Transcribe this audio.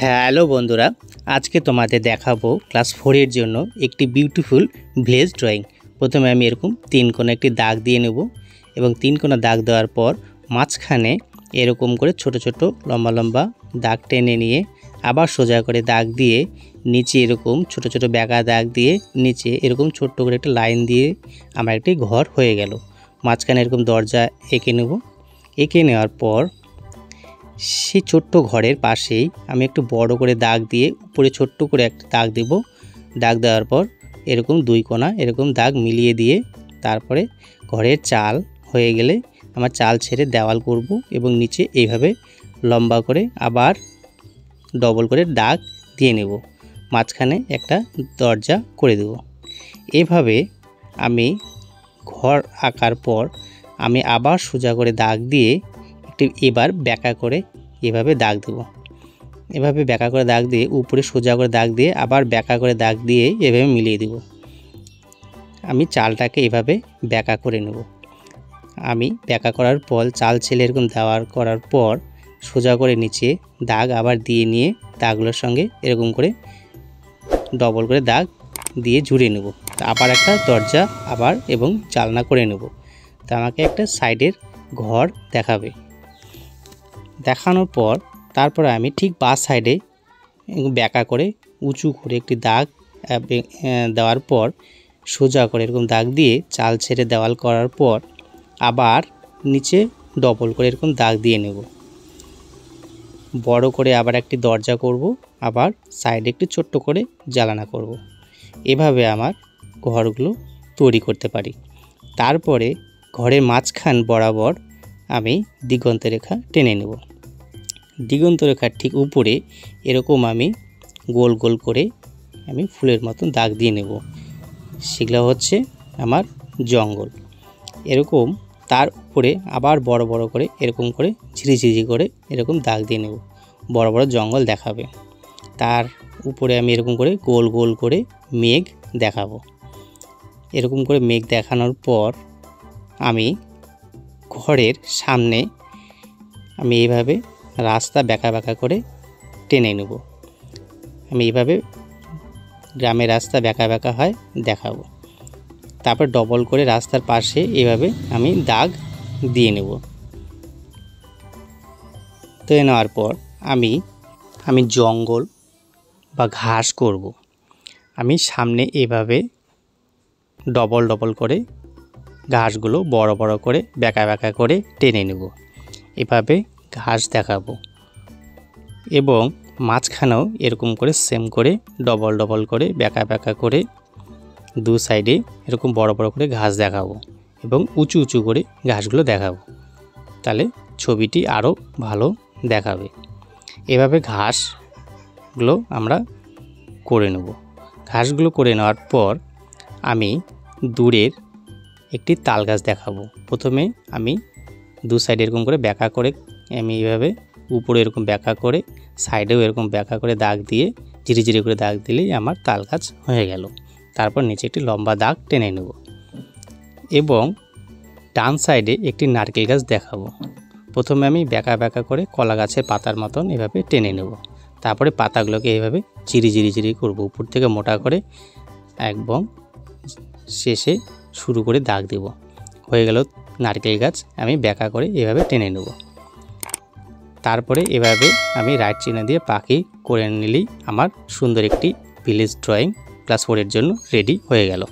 Hello বন্ধুরা, আজকে তোমাদের দেখাবো ক্লাস 4 এর জন্য একটি বিউটিফুল ভিলেজ ড্রয়িং। প্রথমে আমি এরকম তিন কোণা একটি দাগ দিয়ে নেব এবং তিন কোণা দাগ দেওয়ার পর মাঝখানে এরকম করে ছোট ছোট লম্বা লম্বা দাগ টেনে নিয়ে আবার সোজা করে দাগ দিয়ে নিচে এরকম ছোট ছোট বেঁকা দাগ দিয়ে নিচে এরকম ছোট্ট করে একটা লাইন দিয়ে আমার একটি ঘর হয়ে গেল। মাঝখানে এরকম দরজা এঁকে নেব। এঁকে নেওয়ার পর সেই ছোট্ট ঘরের পাশেই আমি একটু বড় করে দাগ দিয়ে উপরে ছোট্ট করে একটা দাগ দেব। দাগ দেওয়ার পর এরকম দুই কোণা এরকম দাগ মিলিয়ে দিয়ে তারপরে ঘরের চাল হয়ে গেলে আমার চাল ছেড়ে দেওয়াল করব এবং নিচে এইভাবে লম্বা করে আবার ডবল করে দাগ দিয়ে নেব। মাঝখানে একটা দরজা করে দেব। এভাবে আমি ঘর আঁকার পর আমি আবার সোজা করে দাগ দিয়ে একটু এবার বেঁকা করে এভাবে দাগ দেব। এভাবে বেঁকা করে দাগ দিয়ে উপরে সোজা করে দাগ দিয়ে আবার বেঁকা করে দাগ দিয়ে এভাবে মিলিয়ে দেব। আমি চালটাকে এভাবে বেঁকা করে নেব। আমি বেঁকা করার পর চাল ছেলে এরকম করার পর সোজা করে নিচে দাগ আবার দিয়ে নিয়ে দাগগুলোর সঙ্গে এরকম করে ডবল করে দাগ দিয়ে জুড়ে নেব। আবার একটা দরজা আবার এবং জানলা করে নেব। তা আমাকে একটা সাইডের ঘর দেখাবে। দেখানোর পর তারপরে আমি ঠিক বাঁ সাইডে বেঁকা করে উঁচু করে একটি দাগ দেওয়ার পর সোজা করে এরকম দাগ দিয়ে চাল ছেড়ে দেওয়াল করার পর আবার নিচে ডবল করে এরকম দাগ দিয়ে নেব। বড় করে আবার একটি দরজা করব, আবার সাইডে একটি ছোট্ট করে জানালা করব। এভাবে আমার ঘরগুলো তৈরি করতে পারি। তারপরে ঘরের মাঝখান বরাবর আমি দিগন্ত রেখা টেনে নেব। দিগন্ত রেখার ঠিক উপরে এরকম আমি গোল গোল করে আমি ফুলের মতন দাগ দিয়ে নেব। সেগুলো হচ্ছে আমার জঙ্গল। এরকম তার উপরে আবার বড় বড় করে এরকম করে ঝিরিঝিরি করে এরকম দাগ দিয়ে নেব। বড় বড় জঙ্গল দেখাবে। তার উপরে আমি এরকম করে গোল গোল করে মেঘ দেখাবো। এরকম করে মেঘ দেখানোর পর আমি ঘরের সামনে আমি এইভাবে রাস্তা বেঁকা বেঁকা করে টেনে নেব। আমি এইভাবে গ্রামের রাস্তা বেঁকা বেঁকা হয় দেখাবো। তারপর ডবল করে রাস্তার পাশে এইভাবে আমি দাগ দিয়ে নেব। তো নেওয়ার পর আমি জঙ্গল বা ঘাস করব। আমি সামনে এভাবে ডবল ডবল করে ঘাসগুলো বড় বড় করে বেঁকা বেঁকা করে টেনে নেব। এভাবে ঘাস দেখাবো এবং মাঝখানেও এরকম করে সেম করে ডবল ডবল করে বেঁকা বেঁকা করে দু সাইডে এরকম বড় বড় করে ঘাস দেখাবো এবং উঁচু উঁচু করে ঘাসগুলো দেখাবো। তাহলে ছবিটি আরও ভালো দেখাবে। এভাবে ঘাসগুলো আমরা করে নেব। ঘাসগুলো করে নেওয়ার পর আমি দূরের একটি তাল গাছ দেখাবো। প্রথমে আমি দু সাইডে এরকম করে বেঁকা করে আমি এইভাবে উপরে এরকম বেঁকা করে সাইডেও এরকম বেঁকা করে দাগ দিয়ে ঝিরিঝিরি করে দাগ দিলেই আমার তাল গাছ হয়ে গেল। তারপর নিচে একটি লম্বা দাগ টেনে নেব এবং ডান সাইডে একটি নারকেল গাছ দেখাবো। প্রথমে আমি বেঁকা বেঁকা করে কলা গাছের পাতার মতন এভাবে টেনে নেব। তারপরে পাতাগুলোকে এইভাবে ঝিরি করব, উপর থেকে মোটা করে একদম শেষে শুরু করে দাগ দেব। হয়ে গেল নারকেল গাছ। আমি বেঁকা করে এভাবে টেনে নেব। তারপরে এভাবে আমি রাইট চিহ্ন দিয়ে পাখি করে নিলেই আমার সুন্দর একটি ভিলেজ ড্রয়িং ক্লাস 4 এর জন্য রেডি হয়ে গেল।